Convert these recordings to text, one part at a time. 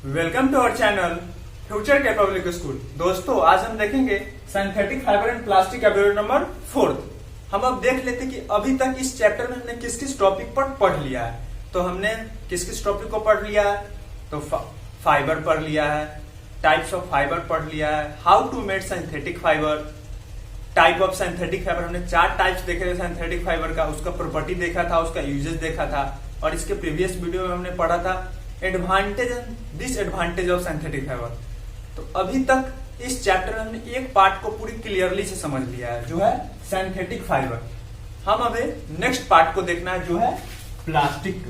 Welcome to our channel future के public school. दोस्तों, आज हम देखेंगे सिंथेटिक फाइबर एंड प्लास्टिक का वीडियो नंबर 4। हम अब देख लेते कि अभी तक इस चैप्टर में हमने किस किस टॉपिक पर पढ़ लिया है। तो हमने किस किस टॉपिक को पढ़ लिया है, तो फाइबर पढ़ लिया है, टाइप्स ऑफ फाइबर पढ़ लिया है, how to made synthetic fibre, type of synthetic fibre. हमने 4 टाइप्स देखे थे सिंथेटिक फाइबर का, उसका प्रॉपर्टी देखा था, उसका यूजेस देखा था। और इसके प्रीवियस वीडियो में हमने पढ़ा था advantage and disadvantage of synthetic fibre. तो अभी तक इस चैप्टर में हमने एक पार्ट को पूरी क्लियरली से समझ लिया है, जो है सिंथेटिक फाइबर। हम अभी नेक्स्ट पार्ट को देखना है, जो है प्लास्टिक।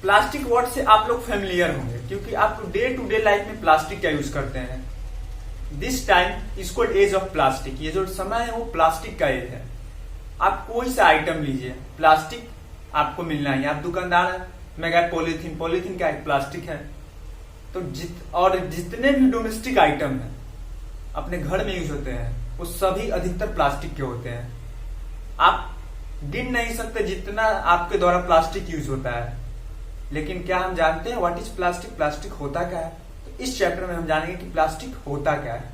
प्लास्टिक वर्ड से आप लोग फेमिलियर होंगे, क्योंकि आप डे टू डे लाइफ में प्लास्टिक का यूज करते हैं। This time is called age of plastic. ये जो समय है वो प्लास्टिक का एज है। आप कोई सा आइटम लीजिए, प्लास्टिक आपको मिलना है। आप दुकानदार में गए, पॉलीथीन, पॉलीथीन का एक प्लास्टिक है। तो जितने भी डोमेस्टिक आइटम है अपने घर में यूज होते हैं, वो सभी अधिकतर प्लास्टिक के होते हैं। आप गिन नहीं सकते जितना आपके द्वारा प्लास्टिक यूज होता है। लेकिन क्या हम जानते हैं व्हाट इज प्लास्टिक? प्लास्टिक होता क्या है? तो इस चैप्टर में हम जानेंगे कि प्लास्टिक होता क्या है।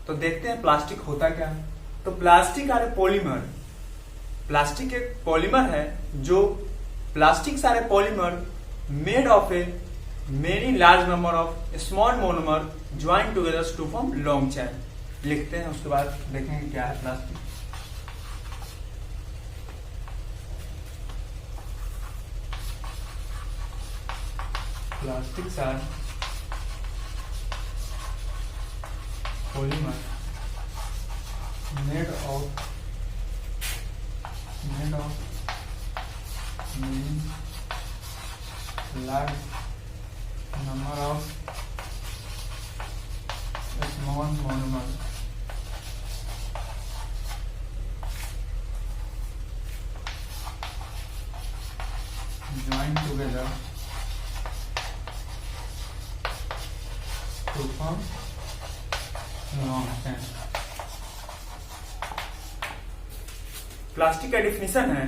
तो देखते हैं प्लास्टिक होता क्या है। तो plastic are a polymer. Plastic एक पॉलीमर है, जो plastic are a polymer made of a many large number of small monomer join together to form long chain. लिखते हैं, उसके बाद देखेंगे क्या है plastic. Plastics are polymer made of many large number of small monomers joined together to form long chain। Plastic का definition है,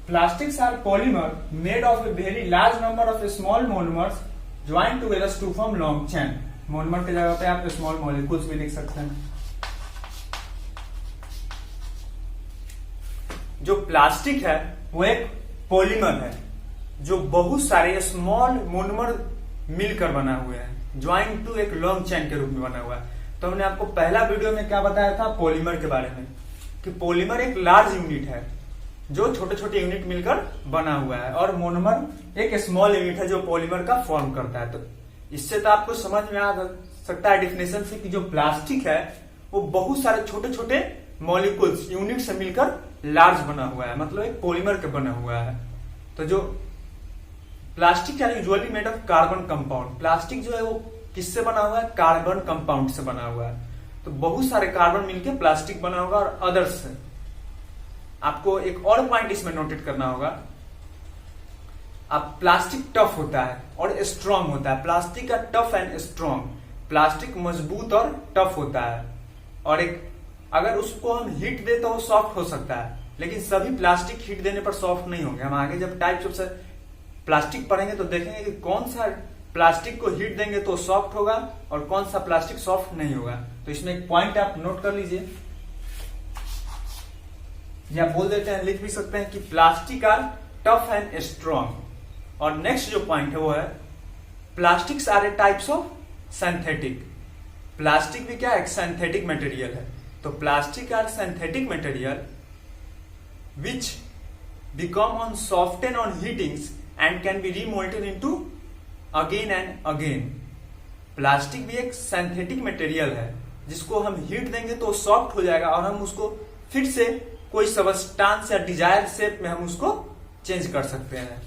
plastics are polymer made of a very large number of small monomers join together to form long chain. Monomer की जगह पे आप small molecules भी लिख सकते हैं। जो प्लास्टिक है वो एक पॉलीमर है, जो बहुत सारे स्मॉल मोनोमर मिलकर बना हुए हैं, ज्वाइन टू एक लॉन्ग चैन के रूप में बना हुआ है। तो हमने आपको पहला वीडियो में क्या बताया था पॉलीमर के बारे में, कि पॉलीमर एक लार्ज यूनिट है जो छोटे छोटे यूनिट मिलकर बना हुआ है, और मोनोमर एक स्मॉल यूनिट है जो पॉलीमर का फॉर्म करता है। तो इससे तो आपको समझ में आ सकता है डिफिनेशन से कि जो प्लास्टिक है वो बहुत सारे छोटे छोटे मॉलिक्यूल्स यूनिट से मिलकर लार्ज बना हुआ है, मतलब एक पॉलीमर के बना हुआ है। तो जो plastic are usually made of carbon compound. Plastic जो है वो किससे बना हुआ है? कार्बन कंपाउंड से बना हुआ है। तो बहुत सारे कार्बन मिलकर प्लास्टिक बना होगा, और अदर्स से। आपको एक और पॉइंट इसमें नोटेट करना होगा, अब प्लास्टिक टफ होता है और स्ट्रांग होता है। प्लास्टिक का टफ एंड स्ट्रांग। प्लास्टिक मजबूत और टफ होता है, और एक अगर उसको हम हीट दे तो वो सॉफ्ट हो सकता है, लेकिन सभी प्लास्टिक हीट देने पर सॉफ्ट नहीं होंगे। हम आगे जब टाइप्स ऑफ प्लास्टिक पढ़ेंगे तो देखेंगे कि कौन सा प्लास्टिक को हीट देंगे तो सॉफ्ट होगा और कौन सा प्लास्टिक सॉफ्ट नहीं होगा। तो इसमें एक पॉइंट आप नोट कर लीजिए, या बोल देते हैं, लिख भी सकते हैं कि plastic are tough and strong. और नेक्स्ट जो पॉइंट है वो है plastics are a types of synthetic. Plastic भी क्या है? एक सिंथेटिक मटेरियल है। तो plastic are synthetic material which become on soften on heatings and can be remolded into again and again। Plastic भी एक सिंथेटिक मटेरियल है, जिसको हम हीट देंगे तो सॉफ्ट हो जाएगा, और हम उसको फिर से कोई सबस्टांस या डिजायर शेप में हम उसको चेंज कर सकते हैं।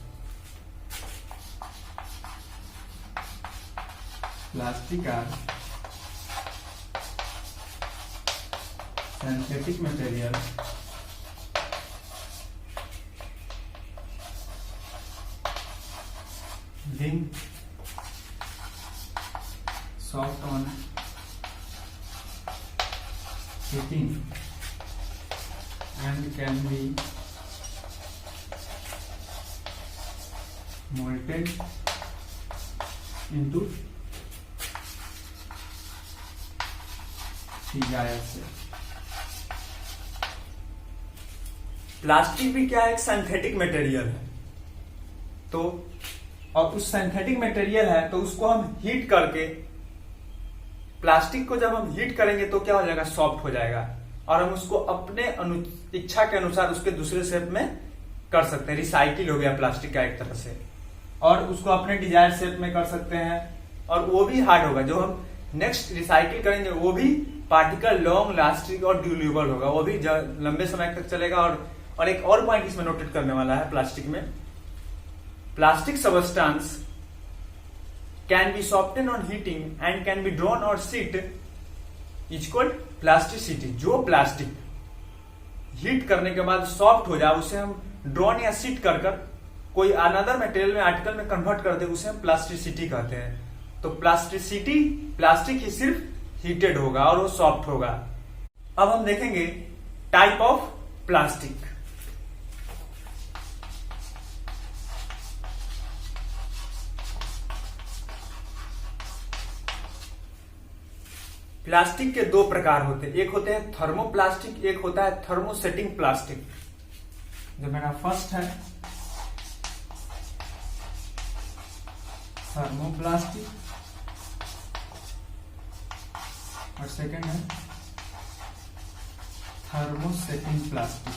Plastic are synthetic material being soft on heating and can be molded into desired shape। Plastic भी क्या है, एक सिंथेटिक मटेरियल है। तो और उस सिंथेटिक मटेरियल है तो उसको हम हीट करके, प्लास्टिक को जब हम हीट करेंगे तो क्या हो जाएगा, सॉफ्ट हो जाएगा और हम उसको अपने इच्छा के अनुसार उसके दूसरे शेप में कर सकते हैं। रिसाइकिल हो गया प्लास्टिक का एक तरह से, और उसको अपने डिजायर शेप में कर सकते हैं। और वो भी हार्ड होगा, जो हम नेक्स्ट रिसाइकिल करेंगे वो भी पार्टिकल लॉन्ग लास्टिंग और ड्यूरेबल होगा, वो भी लंबे समय तक चलेगा। और एक और पॉइंट इसमें नोटेट करने वाला है प्लास्टिक में, plastic substance can be soften on heating and can be drawn और सीट इज कॉल्ड प्लास्टिसिटी। जो प्लास्टिक हीट करने के बाद सॉफ्ट हो जाए उसे हम ड्रॉन या सीट कर कोई अनदर मटेरियल में, आर्टिकल में कन्वर्ट कर दे, उसे हम प्लास्टिसिटी कहते हैं। तो प्लास्टिसिटी, प्लास्टिक ही सिर्फ हीटेड होगा और वो सॉफ्ट होगा। अब हम देखेंगे टाइप ऑफ प्लास्टिक। प्लास्टिक के दो प्रकार होते हैं, एक होते हैं थर्मोप्लास्टिक, एक होता है थर्मोसेटिंग प्लास्टिक। जो मेरा फर्स्ट है थर्मोप्लास्टिक और सेकंड है थर्मोसेटिंग प्लास्टिक।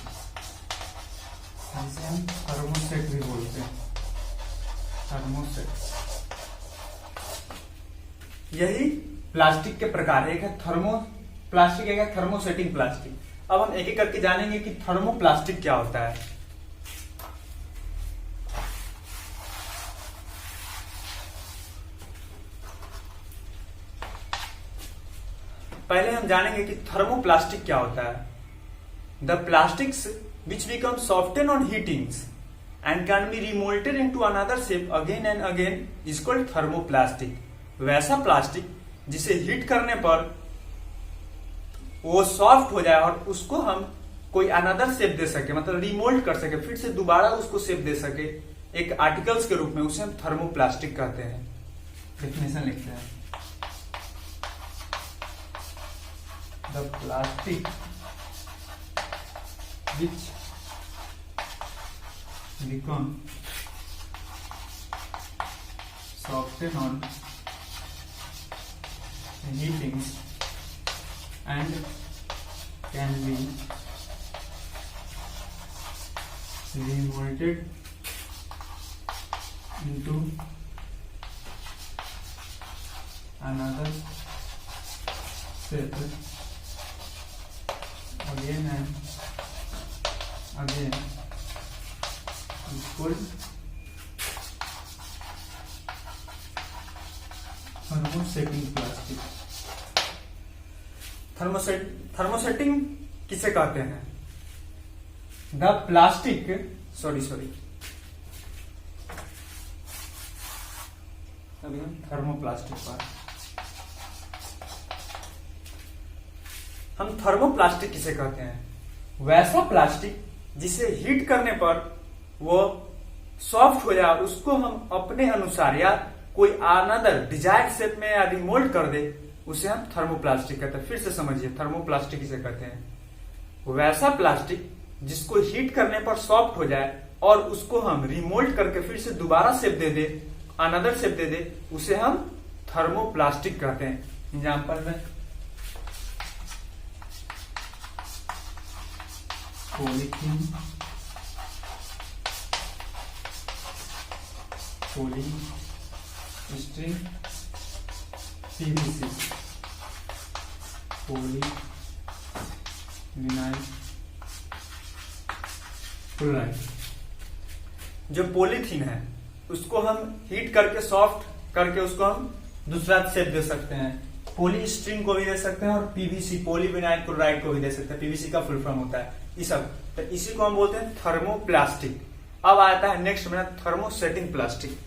इसे हम थर्मोसेट भी बोलते हैं, थर्मोसेट। यही प्लास्टिक के प्रकार है, एक है थर्मोप्लास्टिक, एक है थर्मोसेटिंग प्लास्टिक। अब हम एक एक करके जानेंगे कि थर्मोप्लास्टिक क्या होता है। पहले हम जानेंगे कि थर्मोप्लास्टिक क्या होता है। The plastics which become soften on heatings and can be remoulded into another shape again and again is called thermoplastic. वैसा प्लास्टिक जिसे हीट करने पर वो सॉफ्ट हो जाए और उसको हम कोई अनदर शेप दे सके, मतलब रिमोल्ड कर सके, फिर से दोबारा उसको शेप दे सके एक आर्टिकल्स के रूप में, उसे हम थर्मोप्लास्टिक कहते हैं। डेफिनेशन लिखते हैं, the plastic which become soften on heating and can be remolded into another shape again and again is called thermosetting plastic. Thermosetting किसे कहते हैं? द प्लास्टिक सॉरी अभी हम थर्मोप्लास्टिक पर, हम थर्मोप्लास्टिक किसे कहते हैं? वैसा प्लास्टिक जिसे हीट करने पर वो सॉफ्ट हो जाए, उसको हम अपने अनुसार या कोई अनदर डिजायर्ड शेप में या रिमोल्ड कर दे, उसे हम थर्मोप्लास्टिक कहते हैं। फिर से समझिए, थर्मोप्लास्टिक किसे कहते हैं? वैसा प्लास्टिक जिसको हीट करने पर सॉफ्ट हो जाए और उसको हम रिमोल्ड करके फिर से दोबारा शेप दे दे, अनदर शेप दे दे, उसे हम थर्मोप्लास्टिक कहते हैं। एग्जाम्पल में polythene, polystyrene, PVC, polyvinyl chloride. जो पॉलीथीन है उसको हम हीट करके सॉफ्ट करके उसको हम दूसरा शेप दे सकते हैं, पॉलीस्टीरीन को भी दे सकते हैं और पीवीसी पॉलीविनाइल क्लोराइड को भी दे सकते हैं। पीवीसी का फुल फॉर्म होता है ये सब, तो इसी को हम बोलते हैं थर्मोप्लास्टिक। अब आता है नेक्स्ट मेरा थर्मोसेटिंग प्लास्टिक।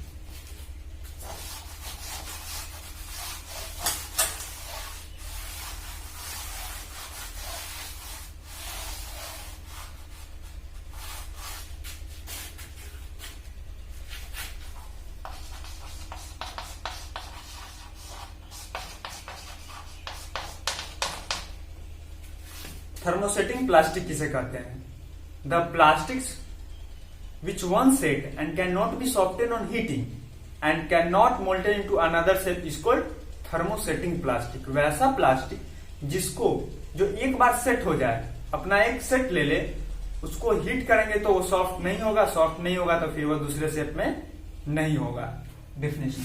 थर्मोसेटिंग प्लास्टिक किसे कहते हैं? The plastics which one set and cannot be softened on heating and cannot molded into another shape is called thermosetting plastic। वैसा प्लास्टिक जिसको जो एक बार सेट हो जाए, अपना एक सेट ले ले, उसको हीट करेंगे तो वो सॉफ्ट नहीं होगा, सॉफ्ट नहीं होगा तो फिर वो दूसरे शेप में नहीं होगा। Definition,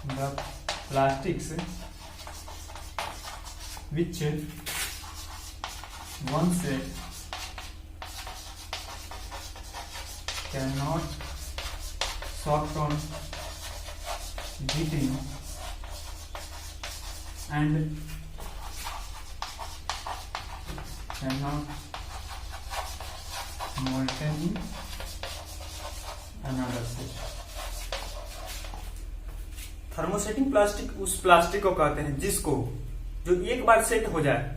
the plastics which one set cannot soft on heating and cannot molten in another shape। Thermosetting plastic उस प्लास्टिक को कहते हैं जिसको जो एक बार सेट हो जाए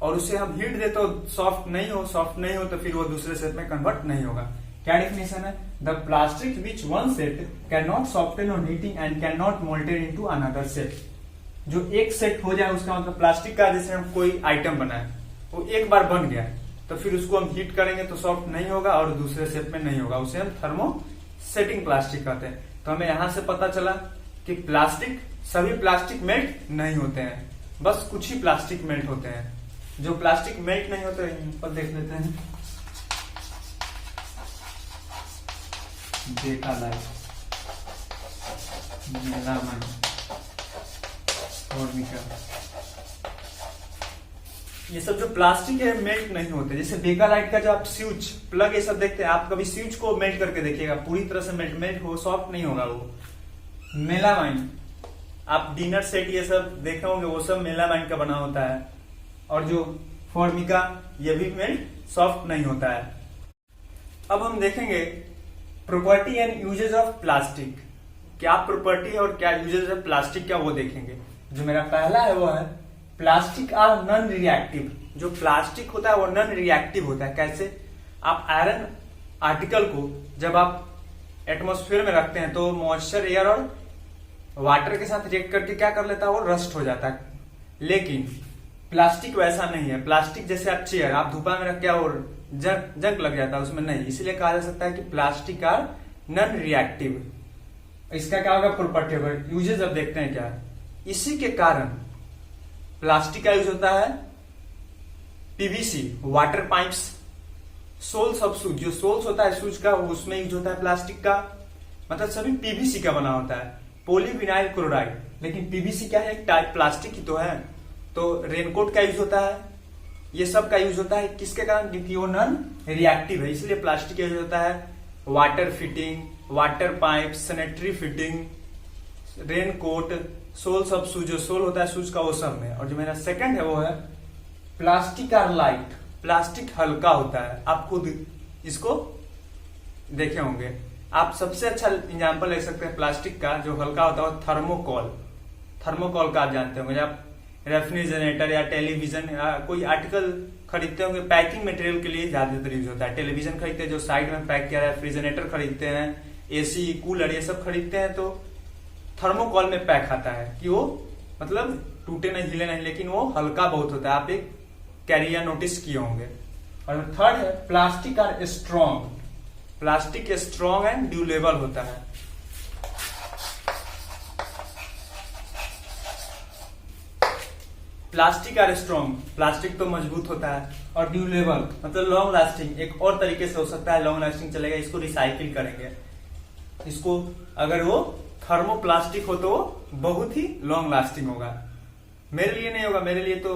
और उसे हम हीट दे तो सॉफ्ट नहीं हो तो फिर वो दूसरे शेप में कन्वर्ट नहीं होगा। क्या डेफिनेशन है? The plastic which one set can not soften on heating and can not molted into another set. जो एक सेट हो जाए उसका मतलब प्लास्टिक का, जैसे हम कोई आइटम बनाए, वो एक बार बन गया तो फिर उसको हम हीट करेंगे तो सॉफ्ट नहीं होगा और दूसरे शेप में नहीं होगा, उसे हम थर्मोसेटिंग प्लास्टिक कहते हैं। तो हमें यहां से पता चला कि प्लास्टिक, सभी प्लास्टिक मेल्ट नहीं होते हैं, बस कुछ ही प्लास्टिक मेल्ट होते हैं। जो प्लास्टिक मेल्ट नहीं होते पर देख लेते हैं। बेटालाइट, मेलामाइन, फॉर्मिका, ये सब जो प्लास्टिक है मेल्ट नहीं होते। जैसे बेकालाइट का जो आप स्विच प्लग ये सब देखते हैं, आप कभी स्विच को मेल्ट करके देखिएगा, पूरी तरह से मेल्ट हो, सॉफ्ट नहीं होगा वो। मेलामाइन, आप डिनर सेट ये सब देखे होंगे, वो सब मेलामाइन का बना होता है। और जो फॉर्मिका, ये भी मेल्ट सॉफ्ट नहीं होता है। अब हम देखेंगे property and usages of plastic. क्या प्रॉपर्टी है और क्या यूजेज है प्लास्टिक का, वो देखेंगे। जो मेरा पहला है वो है प्लास्टिक आर नॉन रिएक्टिव। जो प्लास्टिक होता है वो नॉन रिएक्टिव होता है। कैसे? आप आयरन आर्टिकल को जब आप एटमॉस्फेयर में रखते हैं तो मॉइस्चर, एयर और वाटर के साथ रिएक्ट करके क्या कर लेता है, वो रस्ट हो जाता है। लेकिन प्लास्टिक वैसा नहीं है। प्लास्टिक जैसे आप चेयर आप धूपा में रख के और जंग लग जाता है, उसमें नहीं। इसलिए कहा जा सकता है कि प्लास्टिक आर नॉन रिएक्टिव। इसका क्या होगा प्रॉपर्टी होगा, यूजेज अब देखते हैं क्या है। इसी के कारण प्लास्टिक का यूज होता है PVC, water pipes, soles of shoes, जो सोल्स होता है शूज का उसमें यूज होता है प्लास्टिक का, मतलब सभी पीवीसी का बना होता है। पॉलीविनाइल क्लोराइड, लेकिन पीवीसी क्या है, एक टाइप प्लास्टिक ही तो है। तो रेनकोट का यूज होता है, ये सब का यूज होता है किसके कारण, क्योंकि वो नॉन रिएक्टिव है, इसलिए प्लास्टिक का यूज होता है। Water fitting, water pipe, sanitary fitting, raincoat, soles of shoes, जो सोल होता है शूज का वो सब में। और जो मेरा सेकंड है वो है प्लास्टिक आर लाइट। प्लास्टिक हल्का होता है, आप खुद इसको देखे होंगे। आप सबसे अच्छा एग्जाम्पल ले सकते हैं प्लास्टिक का जो हल्का होता है, थर्मोकॉल। थर्मोकॉल का आप जानते होंगे, आप रेफ्रिजरेटर या टेलीविजन या कोई आर्टिकल खरीदते होंगे, पैकिंग मटेरियल के लिए ज्यादातर यूज होता है। टेलीविजन खरीदते हैं जो साइड में पैक किया, रेफ्रिजरेटर खरीदते हैं, एसी, कूलर, ये सब खरीदते हैं तो थर्मोकॉल में पैक आता है कि वो मतलब टूटे नहीं, हिले नहीं, लेकिन वो हल्का बहुत होता है। आप एक कैरियर नोटिस किए होंगे। और थर्ड है plastic are strong. Plastic strong and durable होता है। प्लास्टिक आर स्ट्रॉन्ग, प्लास्टिक तो मजबूत होता है, और ड्यूरेबल मतलब लॉन्ग लास्टिंग। एक और तरीके से हो सकता है लॉन्ग लास्टिंग चलेगा, इसको रिसाइकिल करेंगे। इसको अगर वो थर्मोप्लास्टिक हो तो बहुत ही लॉन्ग लास्टिंग होगा। मेरे लिए नहीं होगा, मेरे लिए तो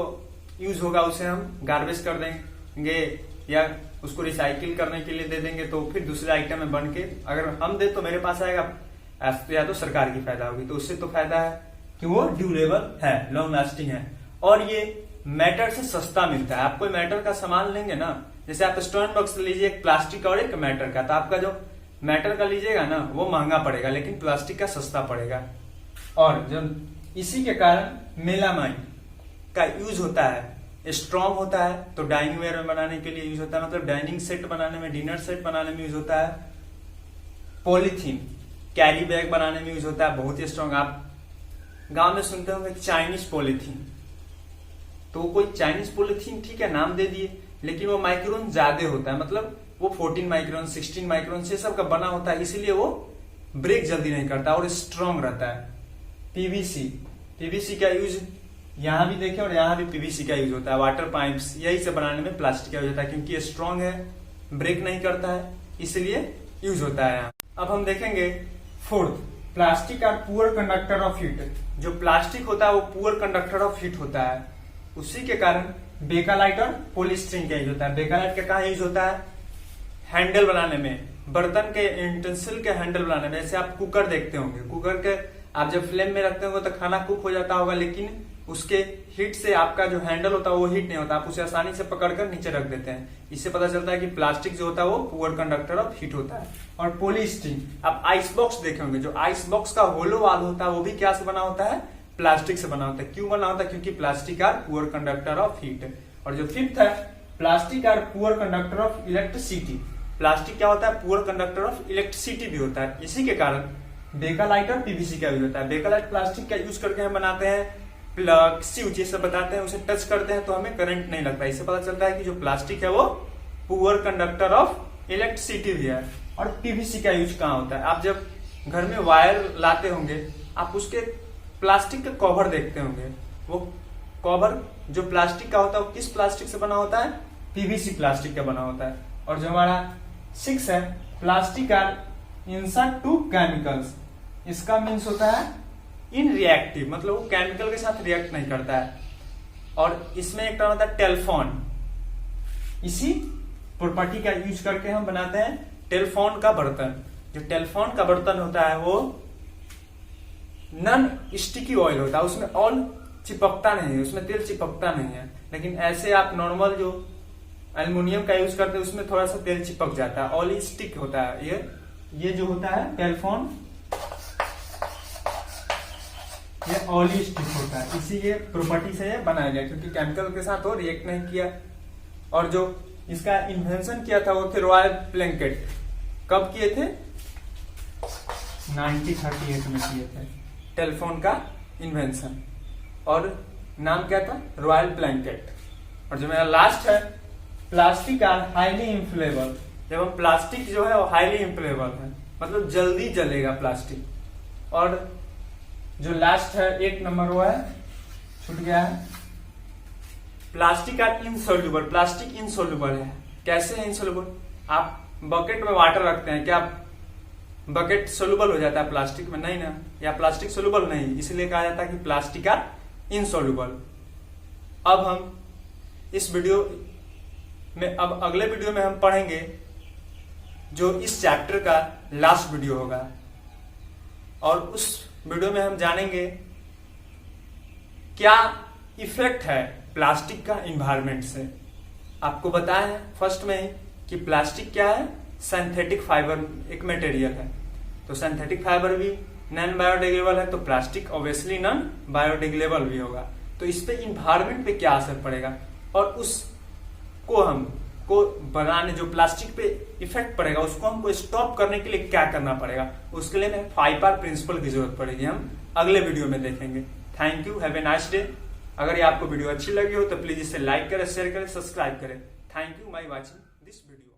यूज होगा, उसे हम गार्बेज कर देंगे या उसको रिसाइकिल करने के लिए दे देंगे तो फिर दूसरे आइटम में बन के अगर हम दे तो मेरे पास आएगा, या तो सरकार की फायदा होगी। तो उससे तो फायदा है कि वो ड्यूरेबल है, लॉन्ग लास्टिंग है, और ये मैटर से सस्ता मिलता है। आप कोई मैटर का सामान लेंगे ना, जैसे आप स्टोन बॉक्स लीजिए, एक प्लास्टिक का और एक मैटर का, तो आपका जो मैटर का लीजिएगा ना वो महंगा पड़ेगा, लेकिन प्लास्टिक का सस्ता पड़ेगा। और जब इसी के कारण मेलामाइन का यूज होता है, स्ट्रॉन्ग होता है, तो डाइनिंग वेयर में बनाने के लिए यूज होता है, मतलब डाइनिंग सेट बनाने में, डिनर सेट बनाने में यूज होता है। पॉलीथीन, कैरी बैग बनाने में यूज होता है, बहुत ही स्ट्रॉन्ग। आप गांव में सुनते होंगे चाइनीज पॉलीथीन, तो कोई चाइनीज पॉलीथीन ठीक है नाम दे दिए, लेकिन वो माइक्रोन ज्यादा होता है, मतलब वो 14 माइक्रोन 16 माइक्रोन से सब का बना होता है, इसीलिए वो ब्रेक जल्दी नहीं करता और स्ट्रांग रहता है। पीवीसी का यूज यहाँ भी देखें और यहाँ भी पीवीसी का यूज होता है। वाटर पाइप्स यही सब बनाने में प्लास्टिक का यूज होता है, क्योंकि ये स्ट्रांग है, ब्रेक नहीं करता है, इसलिए यूज होता है। अब हम देखेंगे fourth, plastic are poor conductor of heat. जो प्लास्टिक होता है वो पुअर कंडक्टर ऑफ हीट होता है, उसी के कारण बेकालाइट और पॉलीस्टीरीन का यूज होता है। बेकालाइट का कहाँ यूज होता है? हैंडल बनाने में, बर्तन के यूटेंसिल के हैंडल बनाने में। जैसे आप कुकर देखते होंगे, कुकर के आप जब फ्लेम में रखते होंगे तो खाना कुक हो जाता होगा, लेकिन उसके हीट से आपका जो हैंडल होता है वो हीट नहीं होता, आप उसे आसानी से पकड़कर नीचे रख देते हैं। इससे पता चलता है कि प्लास्टिक जो होता है वो पुअर कंडक्टर ऑफ हीट होता है। और पॉलीस्टीरीन, आप आइस बॉक्स देखे होंगे, जो आइस बॉक्स का होलो वाल होता है वो भी क्या से बना होता है? प्लास्टिक से बना होता है। क्यों बना होता है? क्योंकि plastic are poor conductor of heat. और जो फिफ्थ है, plastic are poor conductor of electricity. Plastic क्या होता है? पुअर कंडक्टर ऑफ इलेक्ट्रिसिटी भी होता है। इसी के कारण बेकालाइट और पीवीसी का यूज होता है। बेकालाइट प्लास्टिक का यूज करके हम बनाते हैं प्लग, स्विच, ये सब बताते हैं, उसे टच करते हैं तो हमें करंट नहीं लगता। इससे पता चलता है कि जो प्लास्टिक है वो पुअर कंडक्टर ऑफ इलेक्ट्रिसिटी भी है। और पीवीसी का यूज कहाँ होता है? आप जब घर में वायर लाते होंगे, आप उसके प्लास्टिक का कवर देखते होंगे, वो कवर जो प्लास्टिक का होता है वो किस प्लास्टिक से बना होता है? पीवीसी प्लास्टिक का बना होता है। और जो हमारा 6 है, plastic are insert to chemicals. इसका मीन्स होता है इन रिएक्टिव, मतलब वो केमिकल के साथ रिएक्ट नहीं करता है। और इसमें एक टर्म होता है टेलफोन। इसी प्रॉपर्टी का यूज करके हम बनाते हैं टेलफोन का बर्तन। जो टेलफोन का बर्तन होता है वो नॉन स्टिकी ऑयल होता है, उसमें ऑयल चिपकता नहीं है, उसमें तेल चिपकता नहीं है। लेकिन ऐसे आप नॉर्मल जो एल्युमिनियम का यूज करते हैं उसमें थोड़ा सा तेल चिपक जाता है, ऑयल स्टिक होता है। ये जो होता है टेलफोन, ये ऑयली स्टिक होता है, इसी ये प्रॉपर्टी से ये बनाया गया, क्योंकि केमिकल के साथ वो रिएक्ट नहीं किया। और जो इसका इन्वेंशन किया था वो थे रॉयल प्लैंकेट। कब किए थे? 1938 में किए थे टेलीफोन का इन्वेंशन, और नाम क्या था? रॉयल प्लैंकेट। और जो मेरा लास्ट है, प्लास्टिक आर हाईली इन्फ्लेमेबल। जब हम प्लास्टिक जो है वो हाईली इन्फ्लेमेबल है, मतलब जल्दी जलेगा प्लास्टिक। और जो लास्ट है 1 नंबर, वो है, छूट गया है, plastic are insoluble. Plastic insoluble है। कैसे है इनसोल्यूबल? आप बकेट में वाटर रखते हैं, क्या बकेट सोल्यूबल हो जाता है प्लास्टिक में? नहीं ना, या प्लास्टिक सोल्यूबल नहीं, इसलिए कहा जाता है कि प्लास्टिक आर इनसोल्यूबल। अब हम इस वीडियो में, अब अगले वीडियो में हम पढ़ेंगे जो इस चैप्टर का लास्ट वीडियो होगा, और उस वीडियो में हम जानेंगे क्या इफेक्ट है प्लास्टिक का इन्वायरमेंट से। आपको बताया है फर्स्ट में ही कि प्लास्टिक क्या है? सिंथेटिक फाइबर एक मटेरियल है, तो सिंथेटिक फाइबर भी नॉन बायोडिग्रेडेबल है, तो प्लास्टिक ऑब्वियसली नॉन बायोडिग्रेडेबल भी होगा। तो इस पे इन्वायरमेंट पे क्या असर पड़ेगा, और उसको हमको बनाने, जो प्लास्टिक पे इफेक्ट पड़ेगा उसको हमको स्टॉप करने के लिए क्या करना पड़ेगा, उसके लिए हमें 5R प्रिंसिपल की जरूरत पड़ेगी। हम अगले वीडियो में देखेंगे। Thank you, have a nice day. अगर ये आपको वीडियो अच्छी लगी हो तो प्लीज इसे लाइक करें, शेयर करें, सब्सक्राइब करें। Thank you my watching this video.